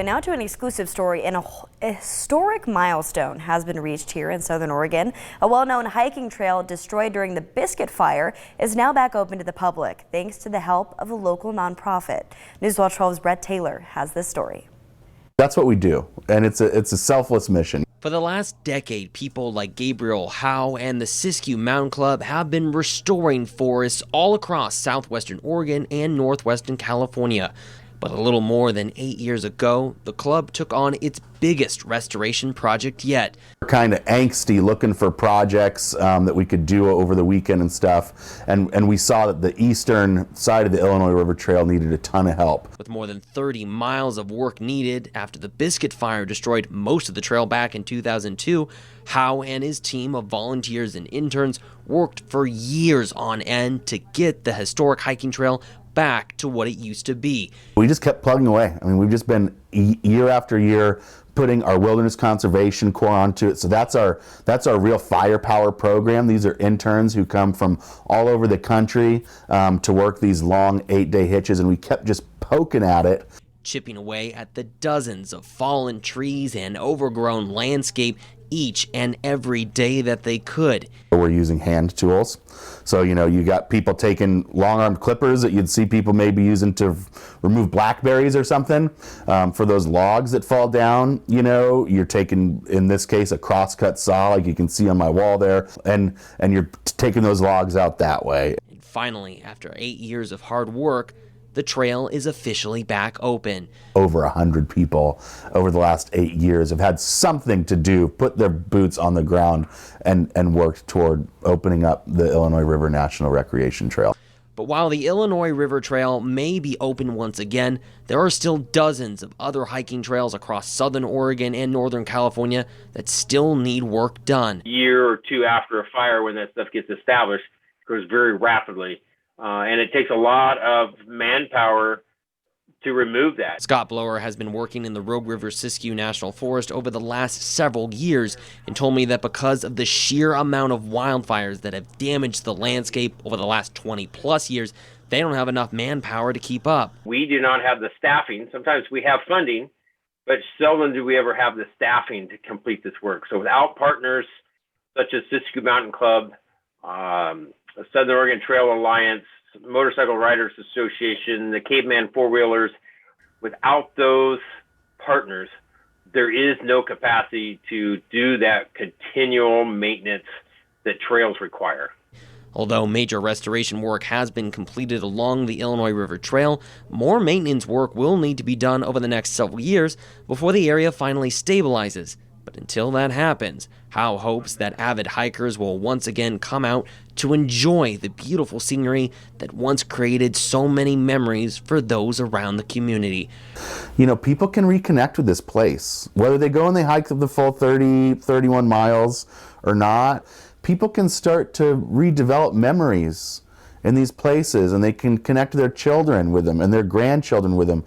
And now to an exclusive story, and a historic milestone has been reached here in Southern Oregon. A well-known hiking trail destroyed during the Biscuit Fire is now back open to the public, thanks to the help of a local nonprofit. Newswatch 12's Brett Taylor has this story. That's what we do, and it's a selfless mission. For the last decade, people like Gabriel Howe and the Siskiyou Mountain Club have been restoring forests all across southwestern Oregon and northwestern California. But a little more than 8 years ago, the club took on its biggest restoration project yet. We're kind of angsty looking for projects that we could do over the weekend and stuff, and we saw that the eastern side of the Illinois River Trail needed a ton of help. With more than 30 miles of work needed after the Biscuit Fire destroyed most of the trail back in 2002, Howe and his team of volunteers and interns worked for years on end to get the historic hiking trail back to what it used to be. We just kept plugging away. I mean, we've just been year after year putting our wilderness conservation core onto it. So that's our real firepower program. These are interns who come from all over the country to work these long 8-day hitches, and we kept just poking at it, chipping away at the dozens of fallen trees and overgrown landscape each and every day that they could. We're using hand tools. So, you got people taking long-armed clippers that you'd see people maybe using to remove blackberries or something. For those logs that fall down, you're taking, in this case, a crosscut saw, like you can see on my wall there, and you're taking those logs out that way. And finally, after 8 years of hard work, the trail is officially back open. Over 100 people over the last 8 years have had something to do, put their boots on the ground, and worked toward opening up the Illinois River National Recreation Trail. But while the Illinois River Trail may be open once again, there are still dozens of other hiking trails across southern Oregon and northern California that still need work done. A year or two after a fire, when that stuff gets established, it goes very rapidly. And it takes a lot of manpower to remove that. Scott Blower has been working in the Rogue River Siskiyou National Forest over the last several years and told me that because of the sheer amount of wildfires that have damaged the landscape over the last 20 plus years, they don't have enough manpower to keep up. We do not have the staffing. Sometimes we have funding, but seldom do we ever have the staffing to complete this work. So without partners such as Siskiyou Mountain Club, the Southern Oregon Trail Alliance, Motorcycle Riders Association, the Caveman Four-Wheelers, without those partners, there is no capacity to do that continual maintenance that trails require. Although major restoration work has been completed along the Illinois River Trail, more maintenance work will need to be done over the next several years before the area finally stabilizes. But until that happens, Howe hopes that avid hikers will once again come out to enjoy the beautiful scenery that once created so many memories for those around the community. People can reconnect with this place. Whether they go and they hike the full 31 miles or not, people can start to redevelop memories in these places, and they can connect their children with them and their grandchildren with them.